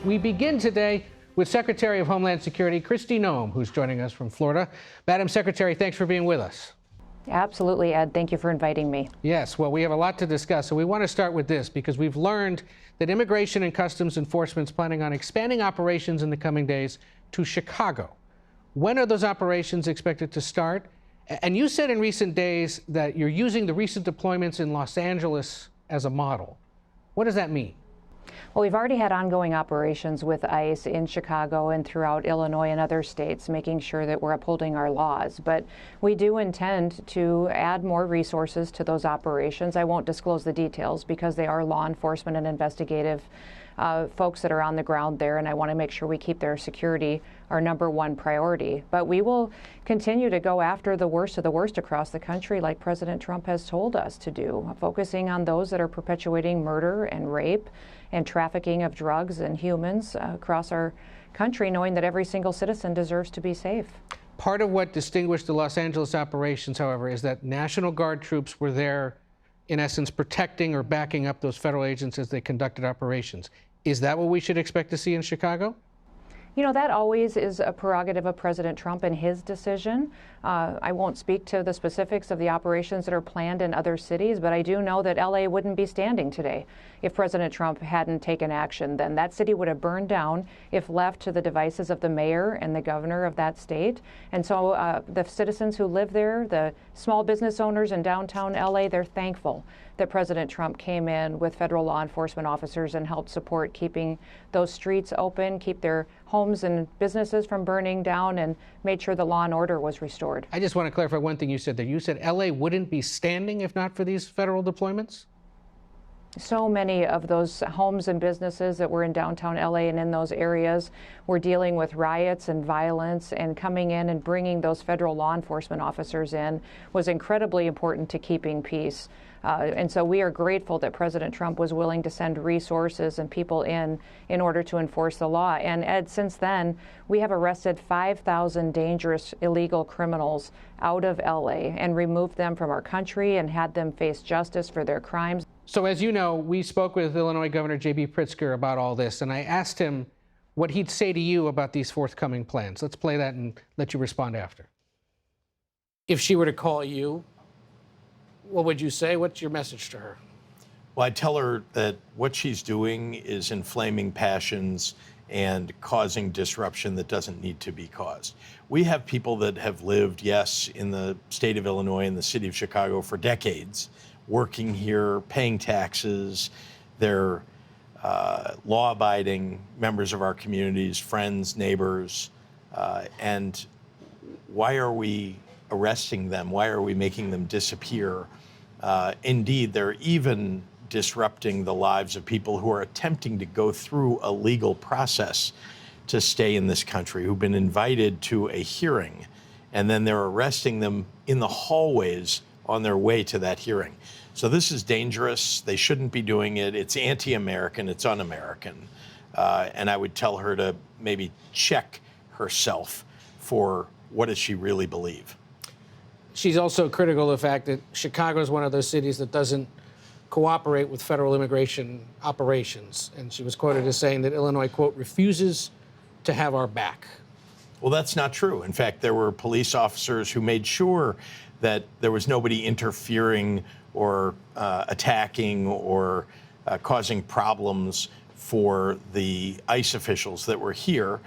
We begin today with Secretary of Homeland Security Kristi Noem, who's joining us from Florida. Madam Secretary, thanks for being with us. Absolutely, Ed. Thank you for inviting me. Yes, well, we have a lot to discuss, so we want to start with this because we've learned that Immigration and Customs Enforcement is planning on expanding operations in the coming days to Chicago. When are those operations expected to start? And you said in recent days that you're using the recent deployments in Los Angeles as a model. What does that mean? Well, we've already had ongoing operations with ICE in Chicago and throughout Illinois and other states, making sure that we're upholding our laws. But we do intend to add more resources to those operations. I won't disclose the details because they are law enforcement and investigative folks that are on the ground there, and I want to make sure we keep their security our #1 priority. But we will continue to go after the worst of the worst across the country, like President Trump has told us to do, focusing on those that are perpetuating murder and rape and trafficking of drugs and humans across our country, knowing that every single citizen deserves to be safe. Part of what distinguished the Los Angeles operations, however, is that National Guard troops were there, in essence, protecting or backing up those federal agents as they conducted operations. Is that what we should expect to see in Chicago? You know, that always is a prerogative of President Trump and his decision. I won't speak to the specifics of the operations that are planned in other cities, but I do know that LA wouldn't be standing today if President Trump hadn't taken action. Then that city would have burned down if left to the devices of the mayor and the governor of that state. And so the citizens who live there, the small business owners in downtown LA, they're thankful that President Trump came in with federal law enforcement officers and helped support keeping those streets open, keep their homes and businesses from burning down, and made sure the law and order was restored. I just want to clarify one thing you said there. You said LA wouldn't be standing if not for these federal deployments? So many of those homes and businesses that were in downtown LA and in those areas were dealing with riots and violence, and coming in and bringing those federal law enforcement officers in was incredibly important to keeping peace. And so we are grateful that President Trump was willing to send resources and people in order to enforce the law. And Ed, since then, we have arrested 5,000 dangerous illegal criminals out of LA and removed them from our country and had them face justice for their crimes. So as you know, we spoke with Illinois Governor J.B. Pritzker about all this, and I asked him what he'd say to you about these forthcoming plans. Let's play that and let you respond after. If she were to call you, what would you say? What's your message to her? Well, I'd tell her that what she's doing is inflaming passions and causing disruption that doesn't need to be caused. We have people that have lived, yes, in the state of Illinois and the city of Chicago for decades, working here, paying taxes. They're law-abiding members of our communities, friends, neighbors. And why are we arresting them? Why are we making them disappear? Indeed, they're even disrupting the lives of people who are attempting to go through a legal process to stay in this country, who've been invited to a hearing, and then they're arresting them in the hallways on their way to that hearing. So this is dangerous. They shouldn't be doing it. It's anti-American. It's un-American. And I would tell her to maybe check herself for what does she really believe. She's also critical of the fact that Chicago is one of those cities that doesn't cooperate with federal immigration operations. And she was quoted as saying that Illinois, quote, refuses to have our back. Well, that's not true. In fact, there were police officers who made sure that there was nobody interfering or attacking or causing problems for the ICE officials that were here.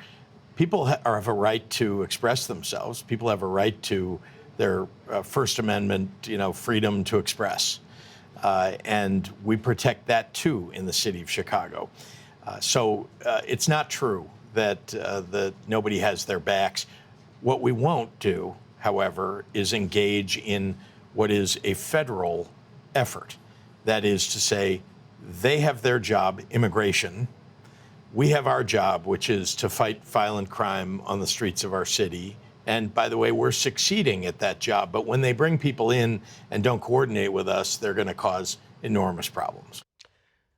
People have a right to express themselves. People have a right to their First Amendment, freedom to express. And we protect that, too, in the city of Chicago. So it's not true that nobody has their backs. What we won't do, however, is engage in what is a federal effort. That is to say, they have their job, immigration. We have our job, which is to fight violent crime on the streets of our city. And by the way, we're succeeding at that job. But when they bring people in and don't coordinate with us, they're going to cause enormous problems.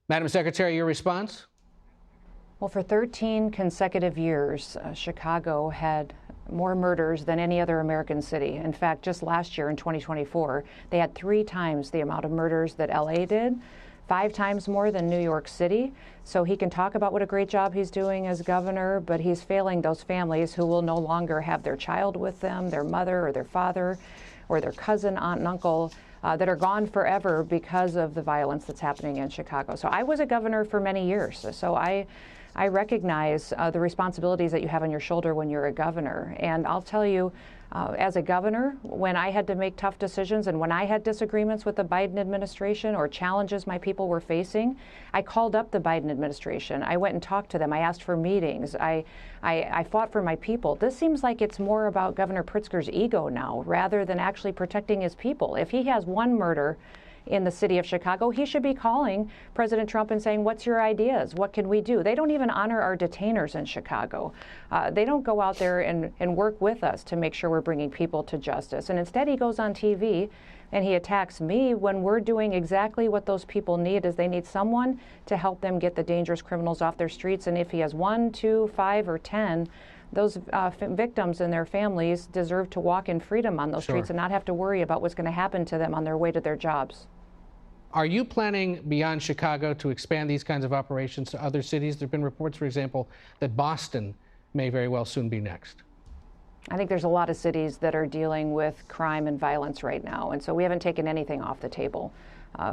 Madam Secretary, your response? Well, for 13 consecutive years, Chicago had more murders than any other American city. In fact, just last year in 2024, they had 3 times the amount of murders that LA did. 5 times more than New York City. So he can talk about what a great job he's doing as governor, but he's failing those families who will no longer have their child with them, their mother or their father or their cousin, aunt and uncle, that are gone forever because of the violence that's happening in Chicago. So I was a governor for many years. So I recognize the responsibilities that you have on your shoulder when you're a governor. And I'll tell you, as a governor, when I had to make tough decisions and when I had disagreements with the Biden administration or challenges my people were facing, I called up the Biden administration. I went and talked to them. I asked for meetings. I fought for my people. This seems like it's more about Governor Pritzker's ego now rather than actually protecting his people. If he has one murder in the city of Chicago, he should be calling President Trump and saying, what's your ideas? What can we do? They don't even honor our detainers in Chicago. They don't go out there and work with us to make sure we're bringing people to justice. And instead he goes on TV and he attacks me when we're doing exactly what those people need, is they need someone to help them get the dangerous criminals off their streets. And if he has 1, 2, 5, or 10, those victims and their families deserve to walk in freedom on those streets and not have to worry about what's going to happen to them on their way to their jobs. Are you planning beyond Chicago to expand these kinds of operations to other cities? There have been reports, for example, that Boston may very well soon be next. I think there's a lot of cities that are dealing with crime and violence right now, and so we haven't taken anything off the table.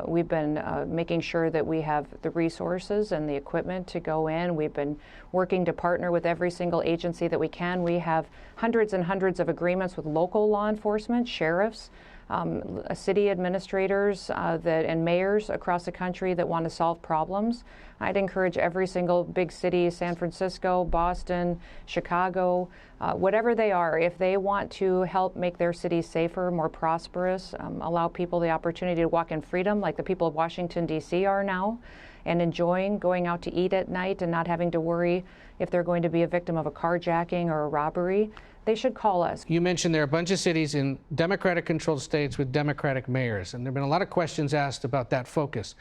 We've been making sure that we have the resources and the equipment to go in. We've been working to partner with every single agency that we can. We have hundreds and hundreds of agreements with local law enforcement, sheriffs, city administrators and mayors across the country that want to solve problems. I'd encourage every single big city, San Francisco, Boston, Chicago, whatever they are, if they want to help make their cities safer, more prosperous, allow people the opportunity to walk in freedom like the people of Washington, D.C. are now, and enjoying going out to eat at night and not having to worry if they're going to be a victim of a carjacking or a robbery, they should call us. You mentioned there are a bunch of cities in Democratic-controlled states with Democratic mayors, and there have been a lot of questions asked about that focus.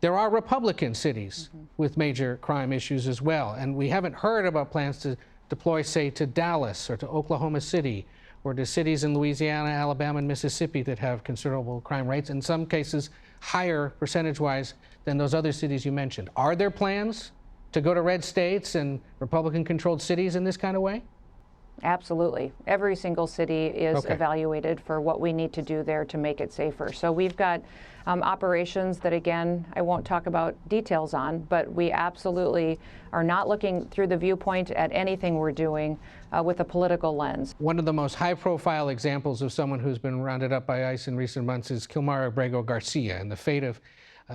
There are Republican cities with major crime issues as well, and we haven't heard about plans to deploy, say, to Dallas or to Oklahoma City or to cities in Louisiana, Alabama, and Mississippi that have considerable crime rates, in some cases higher percentage-wise than those other cities you mentioned. Are there plans to go to red states and Republican-controlled cities in this kind of way? Absolutely. Every single city is evaluated for what we need to do there to make it safer. So we've got operations that, again, I won't talk about details on, but we absolutely are not looking through the viewpoint at anything we're doing with a political lens. One of the most high-profile examples of someone who's been rounded up by ICE in recent months is Margaret Garcia, and the fate of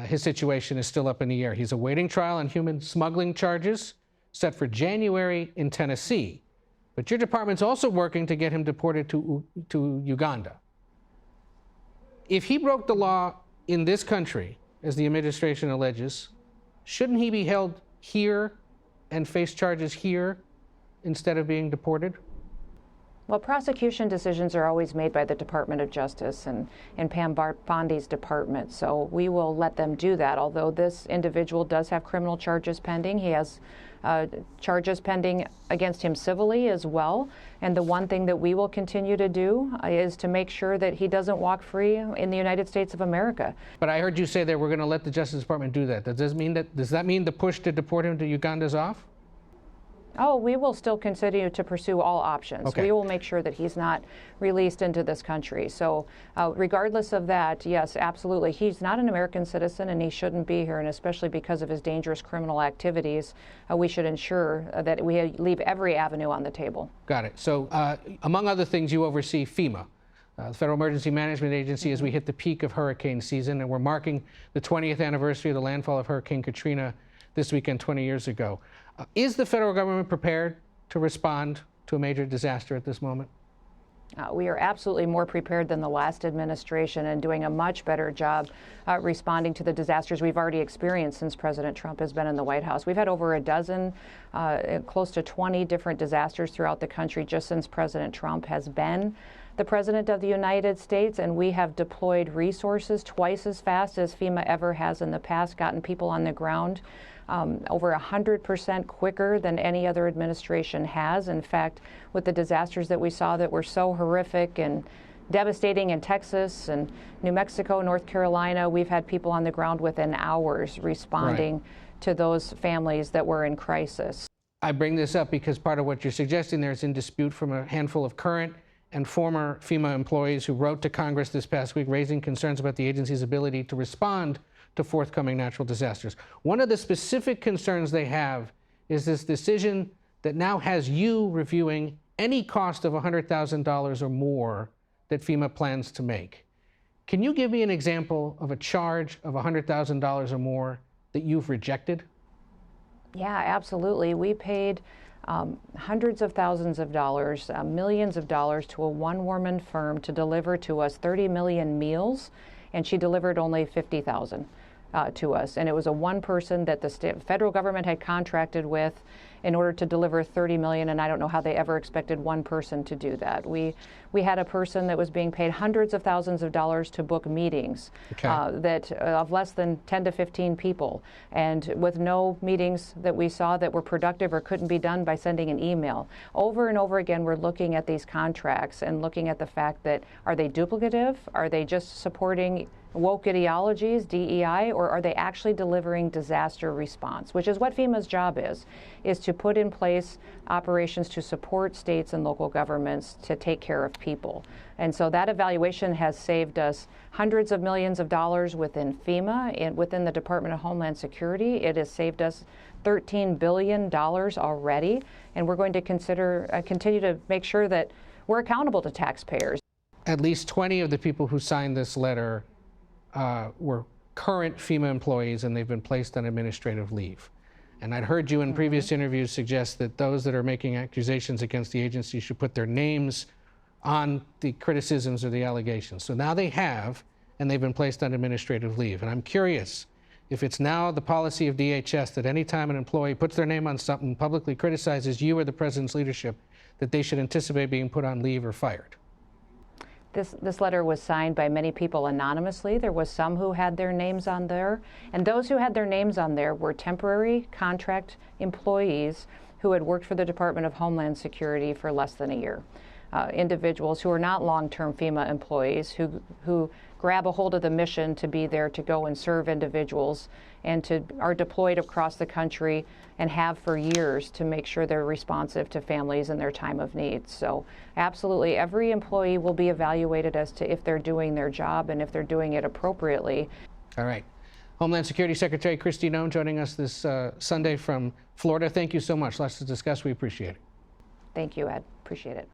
his situation is still up in the air. He's awaiting trial on human smuggling charges set for January in Tennessee. But your department's also working to get him deported to Uganda. If he broke the law in this country, as the administration alleges, shouldn't he be held here and face charges here instead of being deported? Well, prosecution decisions are always made by the Department of Justice and Pam Bondi's department, so we will let them do that. Although this individual does have criminal charges pending, he has charges pending against him civilly as well. And the one thing that we will continue to do is to make sure that he doesn't walk free in the United States of America. But I heard you say that we're going to let the Justice Department do that. Does that mean the push to deport him to Uganda is off? Oh, we will still continue to pursue all options. Okay. We will make sure that he's not released into this country. So regardless of that, yes, absolutely. He's not an American citizen and he shouldn't be here, and especially because of his dangerous criminal activities, we should ensure that we leave every avenue on the table. Got it. So among other things, you oversee FEMA, the Federal Emergency Management Agency, as we hit the peak of hurricane season, and we're marking the 20th anniversary of the landfall of Hurricane Katrina this weekend 20 years ago. Is the federal government prepared to respond to a major disaster at this moment? We are absolutely more prepared than the last administration and doing a much better job responding to the disasters we've already experienced since President Trump has been in the White House. We've had over a dozen, close to 20 different disasters throughout the country just since President Trump has been the President of the United States, and we have deployed resources twice as fast as FEMA ever has in the past, gotten people on the ground over 100% quicker than any other administration has. In fact, with the disasters that we saw that were so horrific and devastating in Texas and New Mexico, North Carolina. We've had people on the ground within hours responding to those families that were in crisis. I bring this up because part of what you're suggesting there is in dispute from a handful of current and former FEMA employees who wrote to Congress this past week raising concerns about the agency's ability to respond to forthcoming natural disasters. One of the specific concerns they have is this decision that now has you reviewing any cost of $100,000 or more that FEMA plans to make. Can you give me an example of a charge of $100,000 or more that you've rejected? Yeah, absolutely. We paid hundreds of thousands of dollars, millions of dollars to a one-woman firm to deliver to us 30 million meals, and she delivered only 50,000 to us. And it was a one person that the federal government had contracted with in order to deliver 30 million, and I don't know how they ever expected one person to do that. We had a person that was being paid hundreds of thousands of dollars to book meetings that of less than 10 to 15 people, and with no meetings that we saw that were productive or couldn't be done by sending an email. Over and over again, we're looking at these contracts and looking at the fact that, are they duplicative? Are they just supporting woke ideologies, DEI, or are they actually delivering disaster response, which is what FEMA's job is to put in place operations to support states and local governments to take care of people. And so that evaluation has saved us hundreds of millions of dollars within FEMA and within the Department of Homeland Security. It has saved us $13 billion already, and we're going to continue to make sure that we're accountable to taxpayers. At least 20 of the people who signed this letter were current FEMA employees, and they've been placed on administrative leave. And I'd heard you in previous interviews suggest that those that are making accusations against the agency should put their names on the criticisms or the allegations. So now they have, and they've been placed on administrative leave. And I'm curious if it's now the policy of DHS that any time an employee puts their name on something, publicly criticizes you or the president's leadership, that they should anticipate being put on leave or fired. This letter was signed by many people anonymously. There was some who had their names on there, and those who had their names on there were temporary contract employees who had worked for the Department of Homeland Security for less than a year. Individuals who are not long-term FEMA employees who grab a hold of the mission to be there to go and serve individuals and are deployed across the country and have for years to make sure they're responsive to families in their time of need. So absolutely, every employee will be evaluated as to if they're doing their job and if they're doing it appropriately. All right. Homeland Security Secretary Kristi Noem joining us this Sunday from Florida. Thank you so much. Lots to discuss. We appreciate it. Thank you, Ed. Appreciate it.